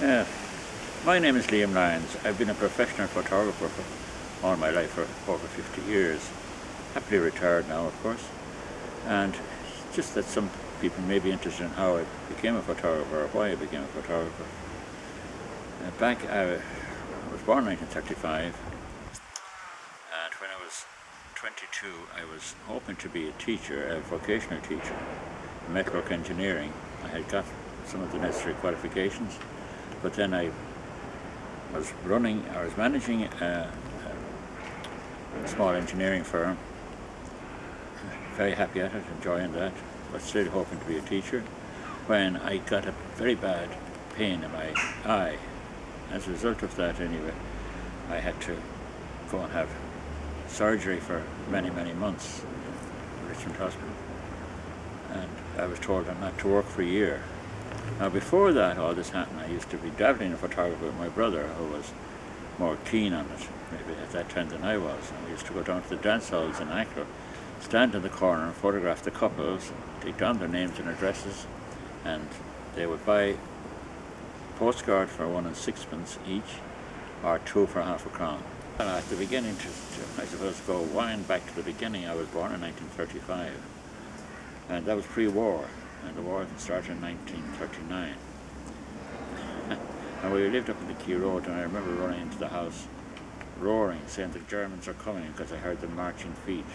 Yeah, my name is Lyons. I've been a professional photographer for all my life, for over 50 years. Happily retired now, of course. And just that some people may be interested in how I became a photographer or why I became a photographer. I was born in 1935, and when I was 22 I was hoping to be a teacher, a vocational teacher, metalwork engineering. I had got some of the necessary qualifications, but then I was managing a small engineering firm, very happy at it, enjoying that, but still hoping to be a teacher, when I got a very bad pain in my eye. As a result of that, anyway, I had to go and have surgery for many months in Richmond Hospital, and I was told I'm not to work for a year. Now before that, all this happened, I used to be dabbling in photography with my brother, who was more keen on it, maybe at that time, than I was. And we used to go down to the dance halls in Ackler, stand in the corner and photograph the couples, take down their names and addresses, and they would buy postcard for 1 and 6pence each, or 2 for half a crown. And at the beginning, I suppose, go wind back to the beginning, I was born in 1935, and that was pre-war, and the war started in 1939. And we lived up in the Key Road, and I remember running into the house, roaring, saying the Germans are coming, because I heard them marching feet,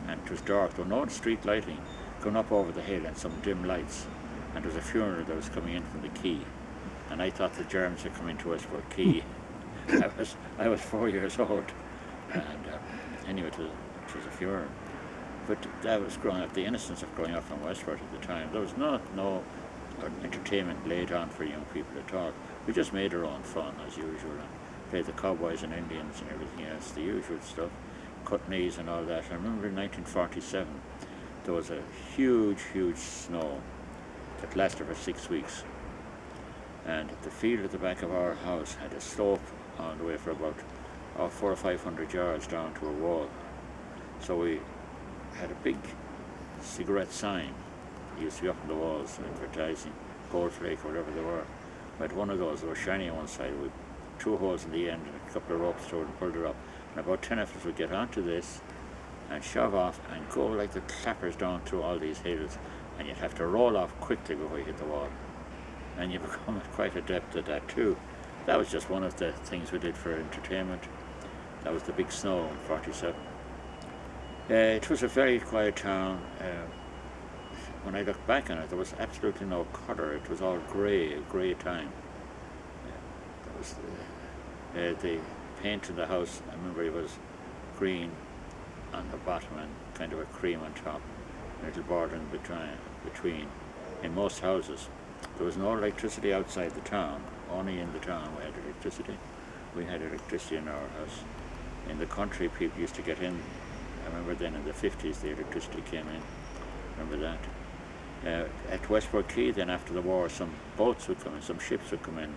and it was dark. There was no street lighting, going up over the hill and some dim lights, and there was a funeral that was coming in from the Quay, and I thought the Germans had come into Westport Quay. I was 4 years old, and anyway, it was a funeral. But that was growing up, the innocence of growing up in Westport at the time. There was no entertainment laid on for young people at all. We just made our own fun, as usual, and played the cowboys and Indians and everything else, the usual stuff, cut knees and all that. I remember in 1947, there was a huge snow that lasted for 6 weeks. And the field at the back of our house had a slope on the way for about 400 or 500 yards down to a wall. So we had a big cigarette sign. It used to be up on the walls, advertising Goldflake or whatever they were. We had one of those, they were shiny on one side, with 2 holes in the end and a couple of ropes through it and pulled it up. And about 10 of us would get onto this and shove off and go like the clappers down through all these hills, and you'd have to roll off quickly before you hit the wall. And you become quite adept at that too. That was just one of the things we did for entertainment. That was the big snow in 47. It was a very quiet town. When I look back on it, there was absolutely no colour. It was all grey, a grey time. That was the paint in the house. I remember it was green on the bottom and kind of a cream on top, a little border in between. In most houses, there was no electricity outside the town. Only in the town we had electricity. We had electricity in our house. In the country, people used to get in. I remember then in the 50s the electricity came in. Remember that? At Westport Quay, then after the war, some boats would come in, some ships would come in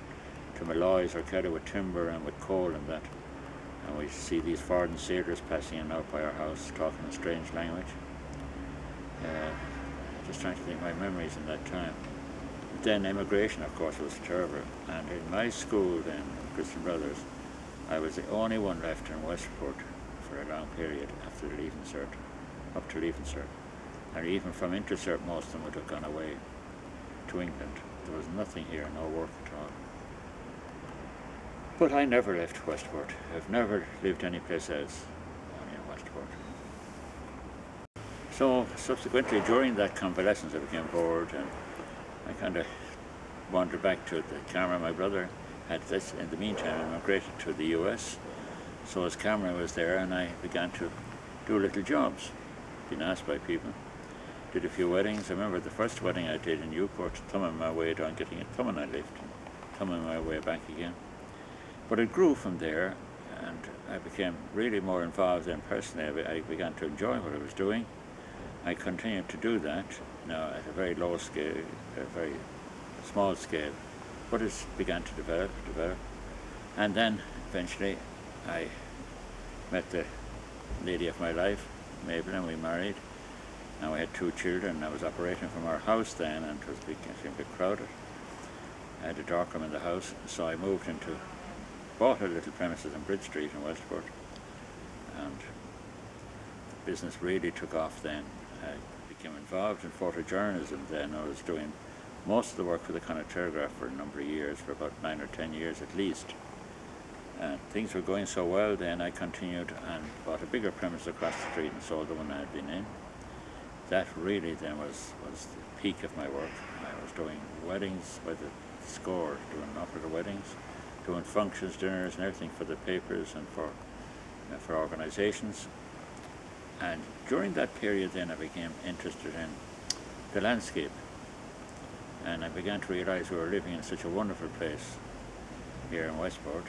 to Lyons or carried with timber and with coal and that. And we see these foreign sailors passing in out by our house, talking a strange language. Just trying to think of my memories in that time. Then emigration, of course, was terrible. And in my school then, Christian Brothers, I was the only one left in Westport for a long period after the Leaving Cert, up to Leaving Cert. And even from Intercert, most of them would have gone away to England. There was nothing here, no work at all. But I never left Westport. I've never lived any place else, only in Westport. So subsequently, during that convalescence, I became bored, and I kind of wandered back to the camera. My brother had this. In the meantime, I migrated to the US. So his camera was there, and I began to do little jobs, being asked by people. Did a few weddings. I remember the first wedding I did in Newport, thumbing my way down, getting a thumb, and I lived, thumbing my way back again. But it grew from there, and I became really more involved then personally. I began to enjoy what I was doing. I continued to do that, now at a very low scale, a very small scale, but it began to develop. And then eventually I met the lady of my life, Mabel, and we married. And we had 2 children. I was operating from our house then, and it was getting a bit crowded. I had a darkroom in the house, so I bought a little premises on Bridge Street in Westport, and the business really took off then. I became involved in photojournalism then. I was doing most of the work for the Telegraph for a number of years, for about 9 or 10 years at least. And things were going so well then, I continued and bought a bigger premise across the street and sold the one I had been in. That really then was the peak of my work. I was doing weddings by the score, doing opera weddings, doing functions, dinners and everything for the papers and for organizations. And during that period then I became interested in the landscape, and I began to realize we were living in such a wonderful place here in Westport,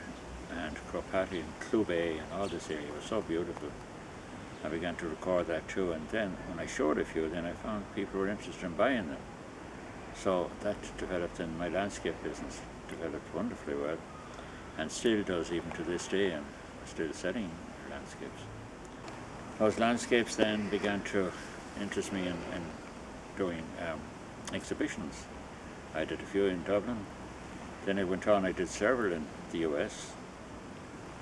and Cropati and Clube and all this area was so beautiful. I began to record that too, and then when I showed a few, then I found people were interested in buying them. So that developed, in my landscape business developed wonderfully well, and still does even to this day. I'm still selling landscapes. Those landscapes then began to interest me in doing exhibitions. I did a few in Dublin, then I went on, I did several in the US,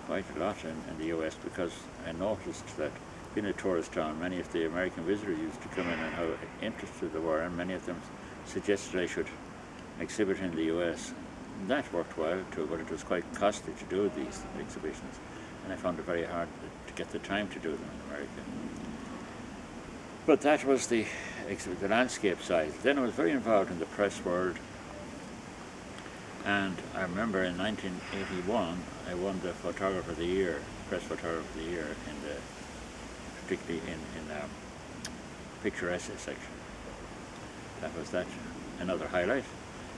quite a lot in the US, because I noticed that being a tourist town, many of the American visitors used to come in and how interested they were, and many of them suggested I should exhibit in the US. And that worked well too, but it was quite costly to do these exhibitions, and I found it very hard to get the time to do them in America. But that was the landscape side. Then I was very involved in the press world, and I remember in 1981 I won the Photographer of the Year, Press Photographer of the Year, particularly in the picture essay section. That was another highlight.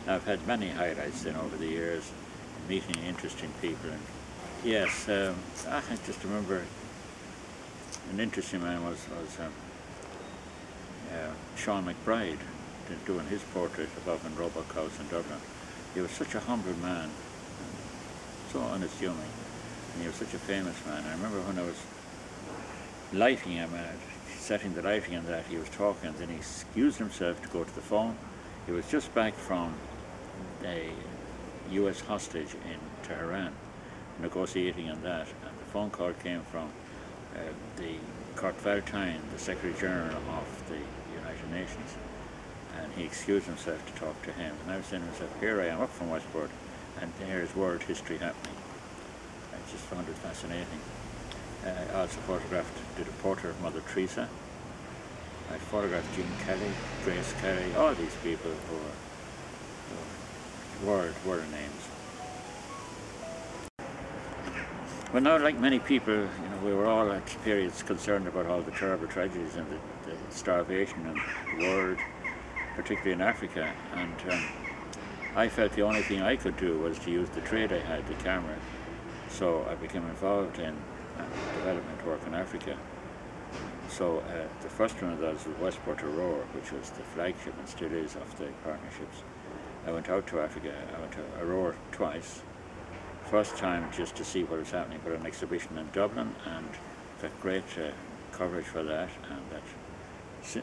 Now, I've had many highlights then over the years, meeting interesting people. And yes, I just remember an interesting man was Sean McBride, doing his portrait above in Roebuck House in Dublin. He was such a humble man, so unassuming, and he was such a famous man. I remember when I was lighting him, setting the lighting on that, he was talking, and then he excused himself to go to the phone. He was just back from a US hostage in Tehran, negotiating on that, and the phone call came from the Kurt Valentine, the Secretary General of the United Nations, and he excused himself to talk to him. And I was saying to myself, here I am up from Westport, and here's world history happening. I just found it fascinating. I also did a portrait of Mother Teresa. I photographed Jean Kelly, Grace Kelly, all these people who were world names. Well, now, like many people, we were all at periods concerned about all the terrible tragedies and the starvation in the world, particularly in Africa, and I felt the only thing I could do was to use the trade I had, the camera. So I became involved in development work in Africa. So the first one of those was Westport Aurora, which was the flagship and still is of the partnerships. I went out to Africa. I went to Aurora twice. First time just to see what was happening, but an exhibition in Dublin, and got great coverage for that. And that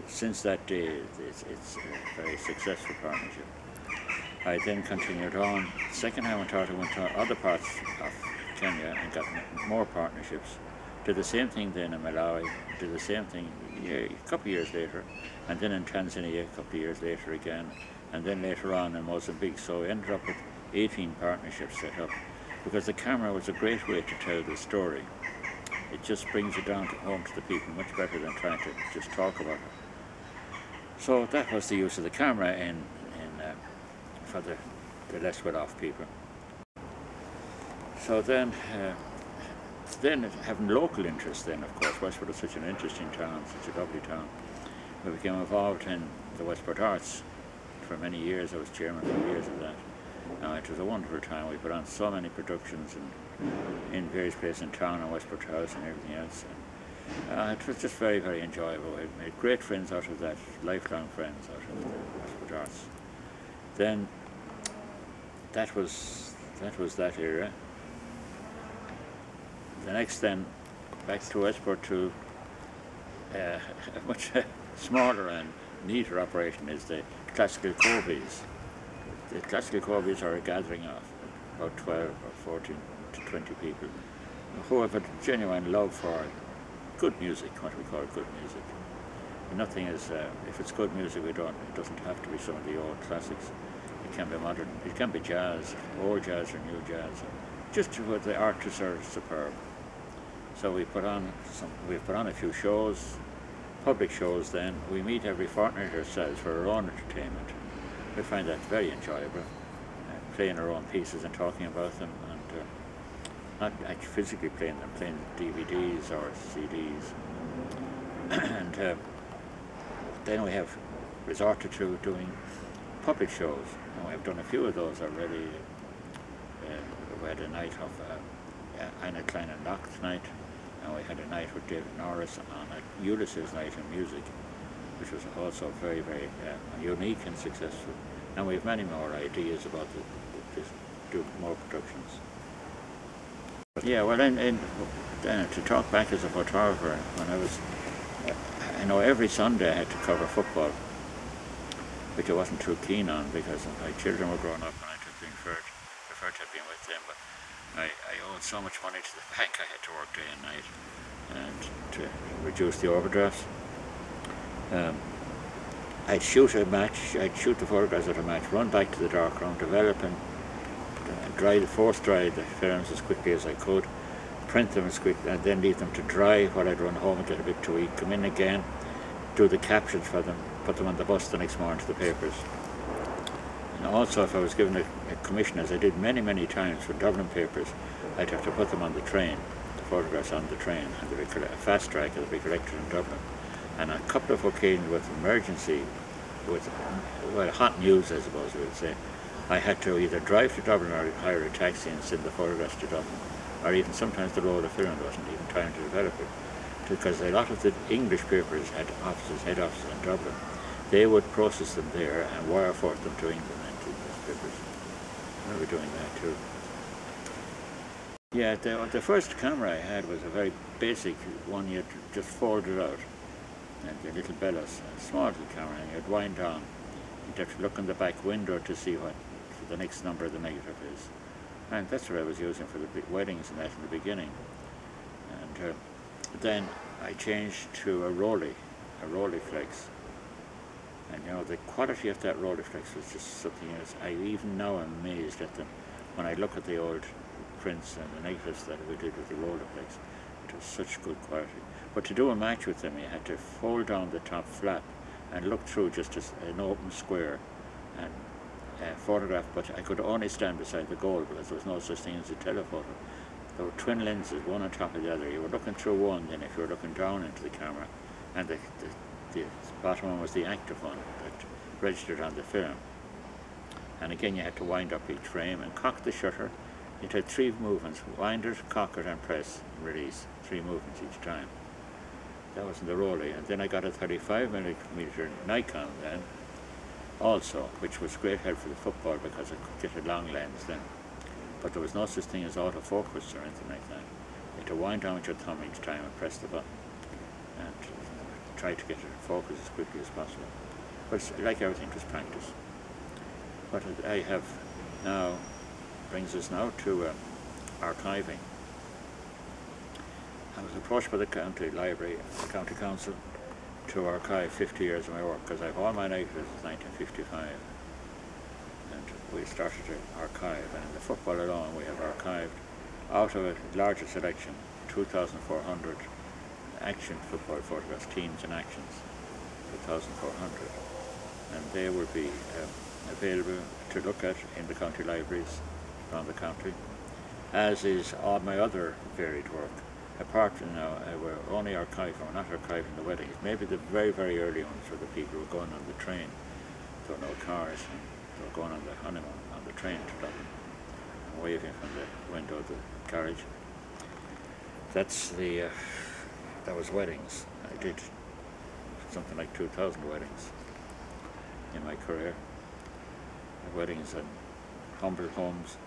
since that day, it's a very successful partnership. I then continued on. Second time I went to other parts of Kenya and got more partnerships. Did the same thing then in Malawi, did the same thing a couple of years later, and then in Tanzania a couple of years later again, and then later on in Mozambique. So I ended up with 18 partnerships set up, because the camera was a great way to tell the story. It just brings it down home to the people much better than trying to just talk about it. So that was the use of the camera for the less well-off people. So then having local interest then, of course, Westport is such an interesting town, such a lovely town. We became involved in the Westport Arts for many years. I was chairman for years of that. It was a wonderful time. We put on so many productions in various places in town, and Westport House and everything else. And, it was just very, very enjoyable. We made great friends out of that, lifelong friends out of the Westport Arts. Then that was that era. The next then, back to Westport to a much smaller and neater operation is the classical Coveys. the classical corvies are a gathering of about 12 or 14 to 20 people who have a genuine love for good music, what we call good music. Nothing is, if it's good music, it doesn't have to be some of the old classics. It can be modern, it can be jazz, old jazz or new jazz. Just what the artists are superb. So we've put on a few shows, public shows then. We meet every fortnight ourselves for our own entertainment. We find that very enjoyable, playing our own pieces and talking about them, and not actually physically playing them, playing DVDs or CDs. And then we have resorted to doing public shows, and we've done a few of those already. We had a night of Anna Klein and Locke night, and we had a night with David Norris on a Ulysses night in music, which was also very, very unique and successful. And we have many more ideas about to do more productions. Yeah, well, to talk back as a photographer, when I was, every Sunday I had to cover football, which I wasn't too keen on because my children were growing up and I preferred to have been with them. But I owed so much money to the bank, I had to work day and night, and to reduce the overdrafts. I'd shoot a match, I'd shoot the photographs of a match, run back to the darkroom, develop and force dry the films as quickly as I could, print them as quickly, and then leave them to dry while I'd run home and get a bit too weak, come in again, do the captions for them, put them on the bus the next morning to the papers. And also, if I was given a commission, as I did many, many times for Dublin papers, I'd have to put them on the train, the photographs on the train, and they'd be a fast track that would be collected in Dublin. And on a couple of occasions with emergency, with hot news, I suppose we would say, I had to either drive to Dublin or hire a taxi and send the photographs to Dublin. Or even sometimes the roll of film wasn't even time to develop it. Because a lot of the English papers had offices, head offices in Dublin. They would process them there and wire forth them to England and to newspapers. We were doing that too. Yeah, the first camera I had was a very basic one. You just folded out, and the little bellows, a small little camera, and you'd wind on. You'd have to look in the back window to see what the next number of the negative is. And that's what I was using for the big weddings and that in the beginning. And then I changed to a Rolleiflex. And the quality of that Rolleiflex was just something else. I even now am amazed at them. When I look at the old prints and the negatives that we did with the Rolleiflex, it was such good quality. But to do a match with them, you had to fold down the top flap and look through just as an open square and photograph, but I could only stand beside the goal because there was no such thing as a telephoto. There were twin lenses, one on top of the other. You were looking through one, then if you were looking down into the camera, and the bottom one was the active one that registered on the film. And again, you had to wind up each frame and cock the shutter. It had 3 movements: wind it, cock it, and press, and release. 3 movements each time. That was in the Rolleiflex. And then I got a 35mm Nikon then, also, which was great help for the football because I could get a long lens then. But there was no such thing as autofocus or anything like that. You had to wind down with your thumb each time and press the button and try to get it in focus as quickly as possible. But it's, like everything, it was practice. What I have now brings us now to archiving. I was approached by the county library, the county council, to archive 50 years of my work, because I have all my negatives since 1955. And we started to archive, and in the football alone we have archived, out of a larger selection, 2,400 action football photographs, teams and actions, 2,400. And they will be available to look at in the county libraries around the country, as is all my other varied work. Apart from now, we're only archiving, we're not archiving the weddings. Maybe the very, very early ones were the people who were going on the train. There were no cars, and they were going on the honeymoon on the train to Dublin, and waving from the window of the carriage. That's that was weddings. I did something like 2,000 weddings in my career. Weddings in humble homes,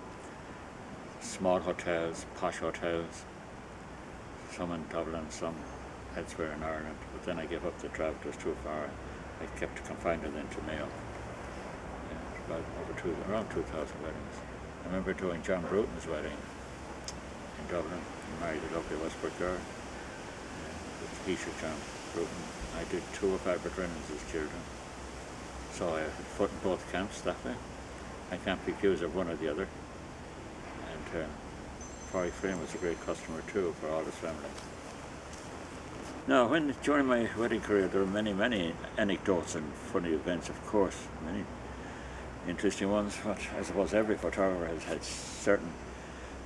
small hotels, posh hotels, some in Dublin, some elsewhere in Ireland. But then I gave up the travel, it was too far. I kept confined it into Mayo. Yeah. around 2,000 weddings. I remember doing John Bruton's wedding in Dublin. He married a lovely Westport girl, with Keisha John Bruton. I did 2 of Albert Reynolds' children. So I had foot in both camps that way. I can't be accused of one or the other. And Corey Frame was a great customer too for all his family. Now, during my wedding career, there were many anecdotes and funny events, of course, many interesting ones. But I suppose every photographer has had certain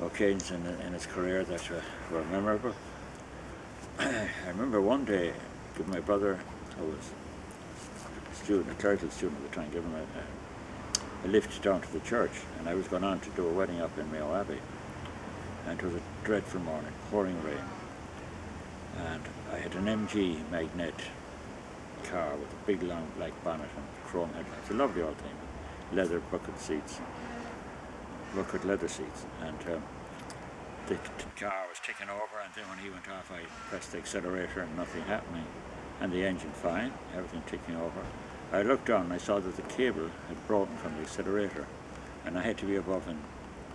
occasions in his career that were memorable. I remember one day giving my brother, who was a clerical student at the time, giving him a lift down to the church, and I was going on to do a wedding up in Mayo Abbey, and it was a dreadful morning, pouring rain, and I had an MG Magnet car with a big long black bonnet and chrome headlights, a lovely old thing, leather bucket leather seats, and the car was ticking over, and then when he went off I pressed the accelerator and nothing happening, and the engine fine, everything ticking over. I looked down and I saw that the cable had broken from the accelerator, and I had to be above in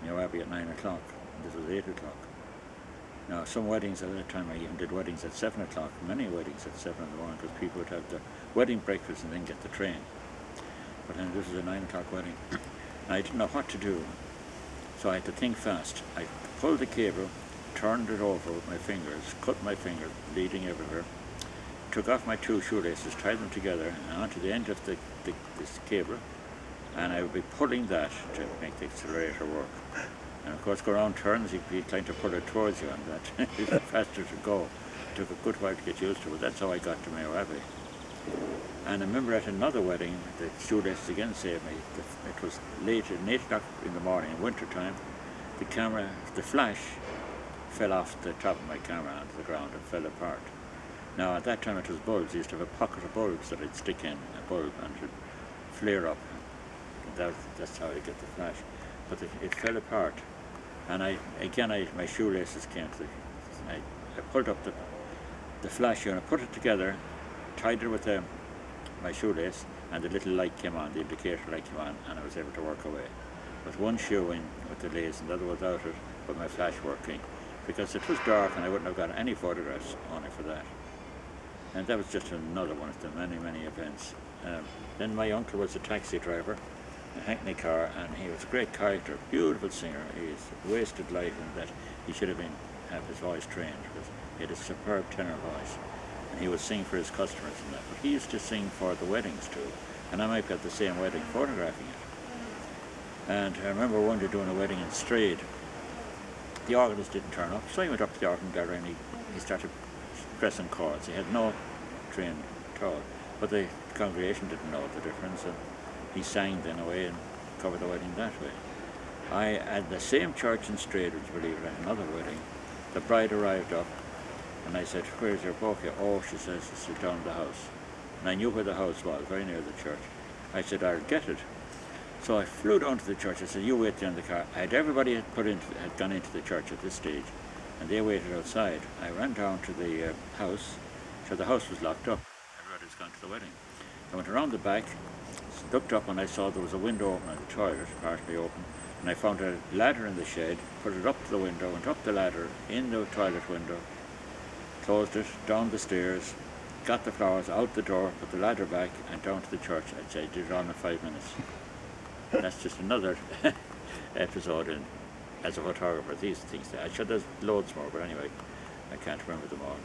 Mayo Abbey at 9 o'clock. This was 8 o'clock. Now, some weddings at that time, I even did weddings at 7 o'clock, many weddings at 7 in the morning, because people would have the wedding breakfast and then get the train. But then this was a 9 o'clock wedding, and I didn't know what to do, so I had to think fast. I pulled the cable, turned it over with my fingers, cut my finger, bleeding everywhere, took off my 2 shoelaces, tied them together onto the end of this cable, and I would be pulling that to make the accelerator work. And of course, go around turns, you'd be trying to pull it towards you, and that is faster to go. It took a good while to get used to it. That's how I got to Mayo Abbey. And I remember at another wedding, the shoelaces again saved me. It was late, at 8 o'clock in the morning, in winter time. The flash fell off the top of my camera onto the ground and fell apart. Now, at that time it was bulbs. I used to have a pocket of bulbs that I'd stick in, a bulb, and it would flare up. That's how I get the flash. But it fell apart. And my shoelaces came to I pulled up the flash unit, put it together, tied it with my shoelace, and the little light came on, the indicator light came on, and I was able to work away. With one shoe in with the lace and the other without it, but my flash working. Because it was dark and I wouldn't have got any photographs on it for that. And that was just another one of the many events. Then my uncle was a taxi driver, a hackney car, and he was a great character, beautiful singer. He's wasted life in that he should have have his voice trained, because he had a superb tenor voice, and he would sing for his customers and that. But he used to sing for the weddings too, and I might be at the same wedding photographing it. And I remember one day doing a wedding in Strayed. The organist didn't turn up, so I went up to the organ gallery and he started pressing chords. He had no trained at all, but the congregation didn't know the difference, and he sang then away and covered the wedding that way. At the same church in Strayed, would you believe it, at another wedding, the bride arrived up, and I said, "Where's your bouquet?" "Oh," she says, "it's down the house." And I knew where the house was, very near the church. I said, "I'll get it." So I flew down to the church. I said, "You wait there in the car." Everybody had gone into the church at this stage, and they waited outside. I ran down to the house, so the house was locked up. Everybody was gone to the wedding. I went around the back, looked up, and I saw there was a window open at the toilet, partially open, and I found a ladder in the shed, put it up to the window, went up the ladder, in the toilet window, closed it, down the stairs, got the flowers, out the door, put the ladder back, and down to the church. I'd say I did it all in 5 minutes. That's just another episode as a photographer. These things, I'm sure there's loads more, but anyway, I can't remember them all.